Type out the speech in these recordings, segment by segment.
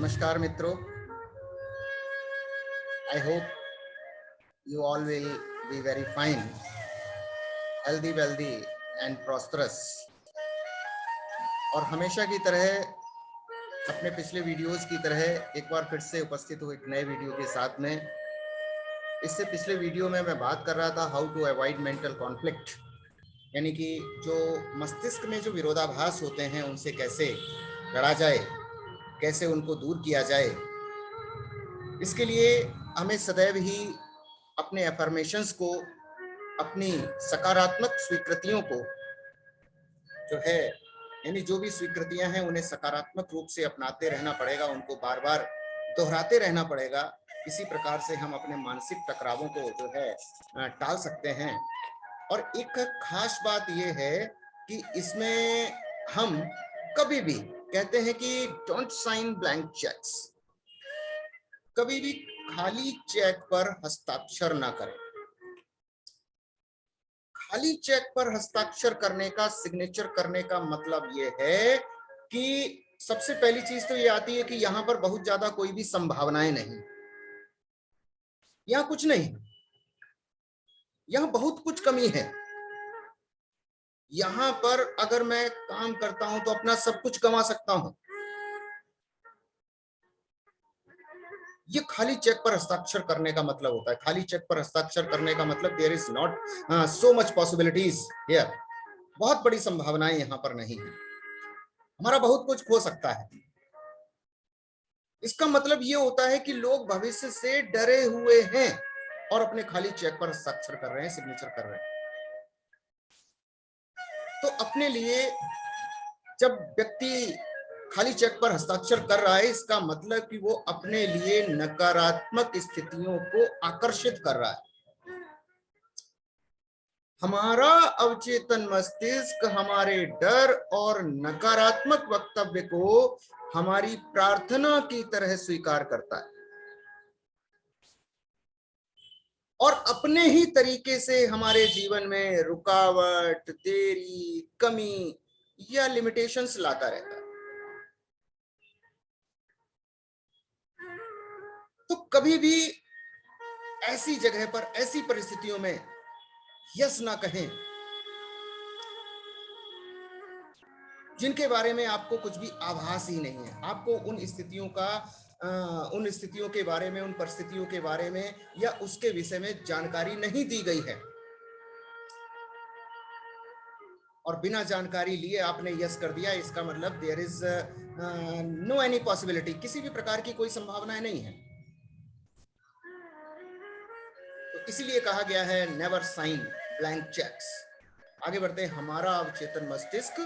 नमस्कार मित्रों। I hope you all will be very fine, healthy, wealthy and prosperous। और हमेशा की तरह अपने पिछले वीडियोस की तरह एक बार फिर से उपस्थित हूँ एक नए वीडियो के साथ में। इससे पिछले वीडियो में मैं बात कर रहा था how to avoid mental conflict, यानी कि जो मस्तिष्क में जो विरोधाभास होते हैं उनसे कैसे लड़ा जाए, कैसे उनको दूर किया जाए। इसके लिए हमें सदैव ही अपने अफर्मेशंस को, अपनी सकारात्मक स्वीकृतियों को जो है, यानी जो भी स्वीकृतियां हैं उन्हें सकारात्मक रूप से अपनाते रहना पड़ेगा, उनको बार बार दोहराते रहना पड़ेगा। इसी प्रकार से हम अपने मानसिक टकरावों को जो है टाल सकते हैं। और एक खास बात यह है कि इसमें हम कभी भी कहते हैं कि डोंट साइन ब्लैंक चेक्स, कभी भी खाली चेक पर हस्ताक्षर ना करें। खाली चेक पर हस्ताक्षर करने का, सिग्नेचर करने का मतलब यह है कि सबसे पहली चीज तो ये आती है कि यहां पर बहुत ज्यादा कोई भी संभावनाएं नहीं, यहां कुछ नहीं, यहां बहुत कुछ कमी है। यहां पर अगर मैं काम करता हूं तो अपना सब कुछ गंवा सकता हूं। ये खाली चेक पर हस्ताक्षर करने का मतलब होता है। खाली चेक पर हस्ताक्षर करने का मतलब there is not so much possibilities here, बहुत बड़ी संभावनाएं यहां पर नहीं है, हमारा बहुत कुछ हो सकता है। इसका मतलब ये होता है कि लोग भविष्य से डरे हुए हैं और अपने खाली चेक पर हस्ताक्षर कर रहे हैं, सिग्नेचर कर रहे हैं। तो अपने लिए जब व्यक्ति खाली चेक पर हस्ताक्षर कर रहा है, इसका मतलब कि वो अपने लिए नकारात्मक स्थितियों को आकर्षित कर रहा है। हमारा अवचेतन मस्तिष्क हमारे डर और नकारात्मक वक्तव्य को हमारी प्रार्थना की तरह स्वीकार करता है और अपने ही तरीके से हमारे जीवन में रुकावट, देरी, कमी या लिमिटेशंस लाता रहता है। तो कभी भी ऐसी जगह पर, ऐसी परिस्थितियों में यस ना कहें जिनके बारे में आपको कुछ भी आभास ही नहीं है। आपको उन स्थितियों का, उन स्थितियों के बारे में, उन परिस्थितियों के बारे में या उसके विषय में जानकारी नहीं दी गई है और बिना जानकारी लिए आपने यस कर दिया। इसका मतलब there is no any possibility, किसी भी प्रकार की कोई संभावना नहीं है। तो इसीलिए कहा गया है नेवर साइन ब्लैंक चेक्स। आगे बढ़ते हैं। हमारा अवचेतन मस्तिष्क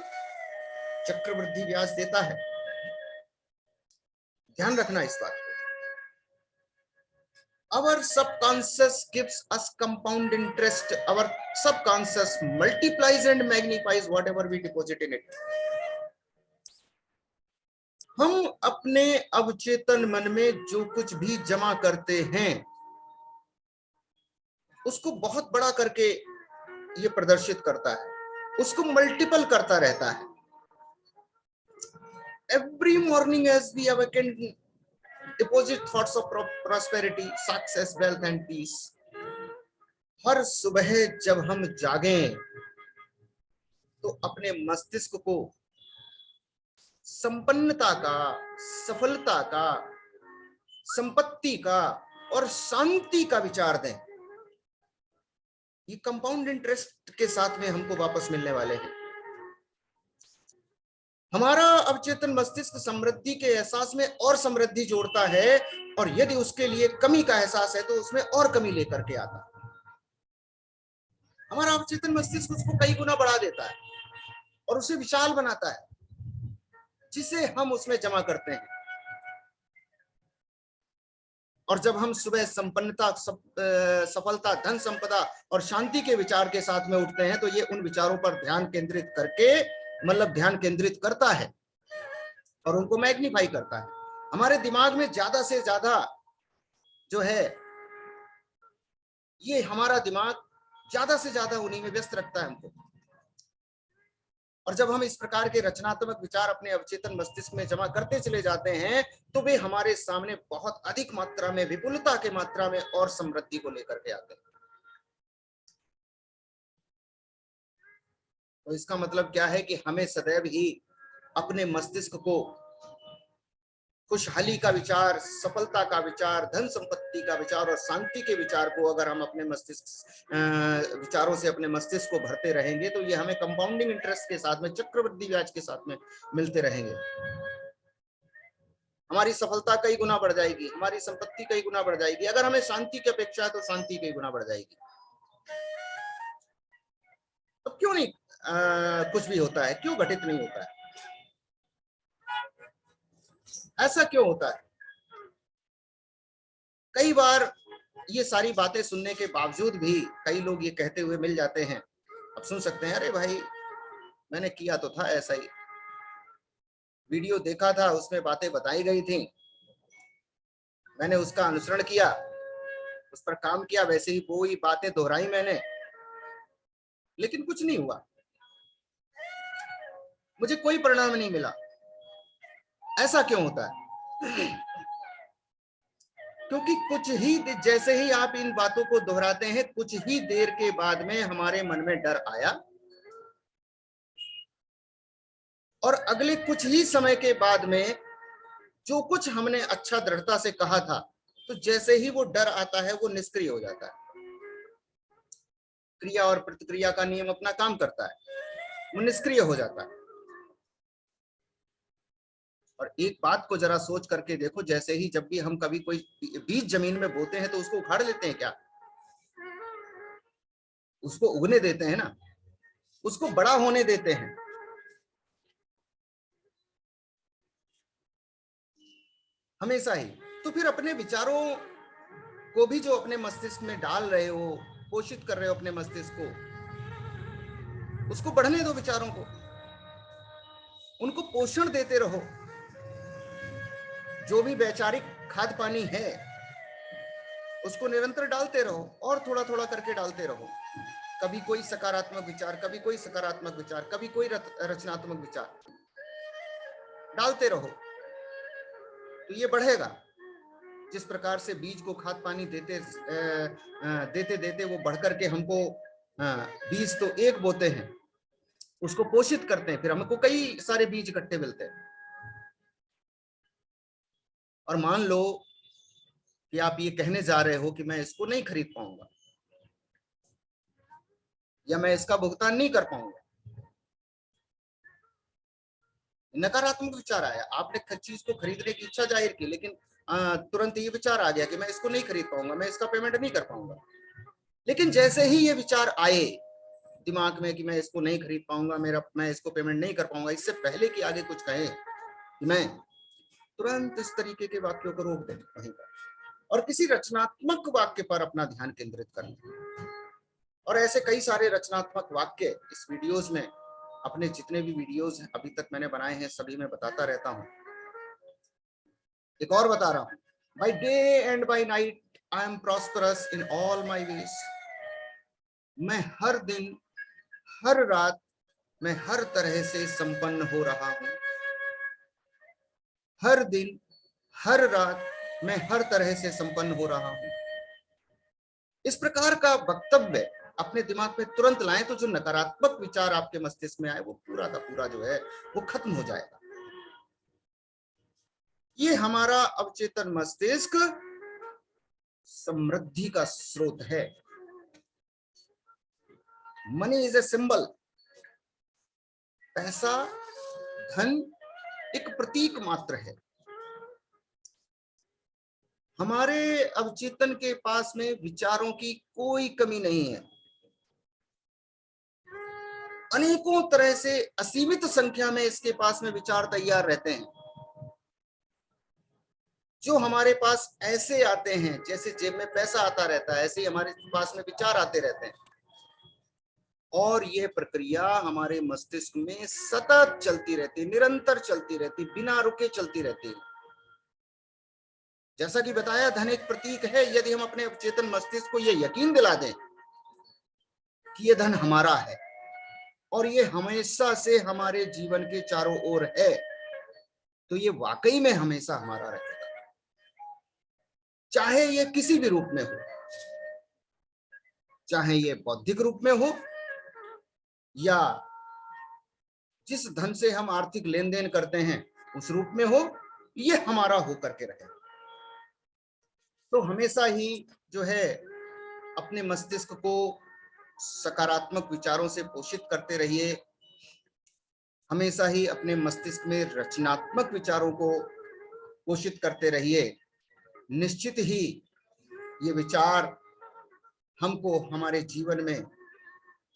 चक्रवृद्धि ब्याज देता है, ध्यान रखना इस बात को। Our subconscious gives us compound interest. Our subconscious multiplies and magnifies whatever we deposit in it. हम अपने अवचेतन मन में जो कुछ भी जमा करते हैं उसको बहुत बड़ा करके ये प्रदर्शित करता है, उसको मल्टीपल करता रहता है। Every morning as we awaken, deposit thoughts of prosperity, success, wealth and peace. हर सुबह जब हम जागें तो अपने मस्तिष्क को संपन्नता का, सफलता का, संपत्ति का और शांति का विचार दें। ये कंपाउंड इंटरेस्ट के साथ में हमको वापस मिलने वाले हैं। हमारा अवचेतन मस्तिष्क समृद्धि के एहसास में और समृद्धि जोड़ता है और यदि उसके लिए कमी का एहसास है तो उसमें और कमी लेकर के आता है। हमारा अवचेतन मस्तिष्क उसको कई गुना बढ़ा देता है और उसे विशाल बनाता है जिसे हम उसमें जमा करते हैं। और जब हम सुबह संपन्नता, सफलता, धन संपदा और शांति के विचार के साथ में उठते हैं तो ये उन विचारों पर ध्यान केंद्रित करके, मतलब ध्यान केंद्रित करता है और उनको मैग्नीफाई करता है। हमारे दिमाग में ज्यादा से ज्यादा जो है, ये हमारा दिमाग ज्यादा से ज्यादा उन्हीं में व्यस्त रखता है हमको। और जब हम इस प्रकार के रचनात्मक विचार अपने अवचेतन मस्तिष्क में जमा करते चले जाते हैं तो वे हमारे सामने बहुत अधिक मात्रा में, विपुलता के मात्रा में और समृद्धि को लेकर के आते हैं। तो इसका मतलब क्या है कि हमें सदैव ही अपने मस्तिष्क को खुशहाली का विचार, सफलता का विचार, धन संपत्ति का विचार और शांति के विचार को अगर हम अपने मस्तिष्क विचारों से अपने मस्तिष्क को भरते रहेंगे तो ये हमें कंपाउंडिंग इंटरेस्ट के साथ में, चक्रवृद्धि ब्याज के साथ में मिलते रहेंगे। हमारी सफलता कई गुना बढ़ जाएगी, हमारी संपत्ति कई गुना बढ़ जाएगी। अगर हमें शांति की अपेक्षा है तो शांति कई गुना बढ़ जाएगी। तो क्यों नहीं कुछ भी होता है, क्यों घटित नहीं होता है, ऐसा क्यों होता है? कई बार ये सारी बातें सुनने के बावजूद भी कई लोग ये कहते हुए मिल जाते हैं, अब सुन सकते हैं, अरे भाई मैंने किया तो था ऐसा ही, वीडियो देखा था, उसमें बातें बताई गई थी, मैंने उसका अनुसरण किया, उस पर काम किया, वैसे ही वो ही बातें दोहराई मैंने, लेकिन कुछ नहीं हुआ, मुझे कोई परिणाम नहीं मिला। ऐसा क्यों होता है? क्योंकि कुछ ही, जैसे ही आप इन बातों को दोहराते हैं, कुछ ही देर के बाद में हमारे मन में डर आया और अगले कुछ ही समय के बाद में जो कुछ हमने अच्छा दृढ़ता से कहा था, तो जैसे ही वो डर आता है वो निष्क्रिय हो जाता है। क्रिया और प्रतिक्रिया का नियम अपना काम करता है, वो निष्क्रिय हो जाता है। और एक बात को जरा सोच करके देखो, जैसे ही जब भी हम कभी कोई बीज जमीन में बोते हैं तो उसको उखाड़ लेते हैं क्या? उसको उगने देते हैं ना, उसको बड़ा होने देते हैं। हमेशा ही। तो फिर अपने विचारों को भी जो अपने मस्तिष्क में डाल रहे हो, पोषित कर रहे हो अपने मस्तिष्क को, उसको बढ़ने दो, विचारों को, उनको पोषण देते रहो। जो भी वैचारिक खाद पानी है उसको निरंतर डालते रहो और थोड़ा थोड़ा करके डालते रहो। कभी कोई सकारात्मक विचार, कभी कोई सकारात्मक विचार, कभी कोई रचनात्मक विचार डालते रहो, तो ये बढ़ेगा। जिस प्रकार से बीज को खाद पानी देते देते देते वो बढ़ करके हमको, बीज तो एक बोते हैं, उसको पोषित करते हैं, फिर हमको कई सारे बीज इकट्ठे मिलते हैं। और मान लो कि आप ये कहने जा रहे हो कि मैं इसको नहीं खरीद पाऊंगा या मैं इसका भुगतान नहीं कर पाऊंगा, नकारात्मक विचार आया, आपने चीज को खरीदने की इच्छा जाहिर की, लेकिन तुरंत ये विचार आ गया कि मैं इसको नहीं खरीद पाऊंगा, मैं इसका पेमेंट नहीं कर पाऊंगा। लेकिन जैसे ही ये विचार आए दिमाग में कि मैं इसको नहीं खरीद पाऊंगा, मैं इसको पेमेंट नहीं कर पाऊंगा, इससे पहले कि आगे कुछ कहे कि मैं तुरंत इस तरीके के वाक्यों को रोक दें वहीं पर और किसी रचनात्मक वाक्य पर अपना ध्यान केंद्रित करें। और ऐसे कई सारे रचनात्मक वाक्य इस वीडियोस में, अपने जितने भी वीडियोस अभी तक मैंने बनाए हैं सभी में बताता रहता हूं। एक और बता रहा हूं, by day and by night I am prosperous in all my ways. मैं हर दिन हर रात मैं हर तरह से संपन्न हो रहा हूं। हर दिन हर रात मैं हर तरह से संपन्न हो रहा हूं। इस प्रकार का वक्तव्य अपने दिमाग में तुरंत लाएं तो जो नकारात्मक विचार आपके मस्तिष्क में आए वो पूरा का पूरा जो है वो खत्म हो जाएगा। ये हमारा अवचेतन मस्तिष्क समृद्धि का स्रोत है। Money is a symbol. पैसा, धन एक प्रतीक मात्र है। हमारे अवचेतन के पास में विचारों की कोई कमी नहीं है। अनेकों तरह से असीमित संख्या में इसके पास में विचार तैयार रहते हैं, जो हमारे पास ऐसे आते हैं जैसे जेब में पैसा आता रहता है, ऐसे ही हमारे पास में विचार आते रहते हैं। और यह प्रक्रिया हमारे मस्तिष्क में सतत चलती रहती है, निरंतर चलती रहती, बिना रुके चलती रहती है। जैसा कि बताया, धन एक प्रतीक है। यदि हम अपने अवचेतन मस्तिष्क को यह यकीन दिला दें कि यह धन हमारा है, और ये हमेशा से हमारे जीवन के चारों ओर है, तो ये वाकई में हमेशा हमारा रहेगा, चाहे ये किसी भी रूप में हो, चाहे ये बौद्धिक रूप में हो या जिस धन से हम आर्थिक लेन देन करते हैं उस रूप में हो, ये हमारा होकर के रहेगा। तो हमेशा ही जो है अपने मस्तिष्क को सकारात्मक विचारों से पोषित करते रहिए, हमेशा ही अपने मस्तिष्क में रचनात्मक विचारों को पोषित करते रहिए। निश्चित ही ये विचार हमको हमारे जीवन में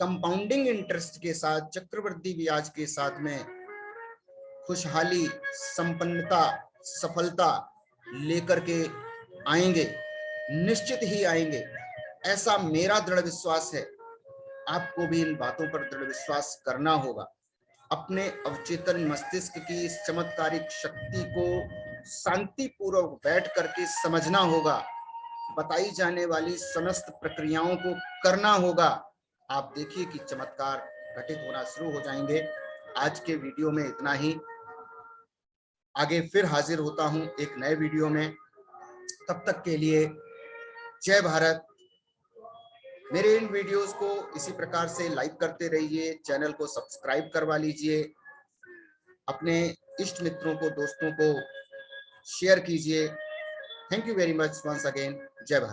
कंपाउंडिंग इंटरेस्ट के साथ, चक्रवृद्धि ब्याज के साथ में खुशहाली, संपन्नता, सफलता लेकर के आएंगे, निश्चित ही आएंगे, ऐसा मेरा दृढ़ विश्वास है। आपको भी इन बातों पर दृढ़ विश्वास करना होगा। अपने अवचेतन मस्तिष्क की इस चमत्कारिक शक्ति को शांतिपूर्वक बैठ करके समझना होगा, बताई जाने वाली समस्त प्रक्रियाओं को करना होगा। आप देखिए कि चमत्कार घटित होना शुरू हो जाएंगे। आज के वीडियो में इतना ही, आगे फिर हाजिर होता हूं एक नए वीडियो में। तब तक के लिए जय भारत। मेरे इन वीडियोस को इसी प्रकार से लाइक करते रहिए, चैनल को सब्सक्राइब करवा लीजिए, अपने इष्ट मित्रों को, दोस्तों को शेयर कीजिए। Thank you very much once again. जय भारत।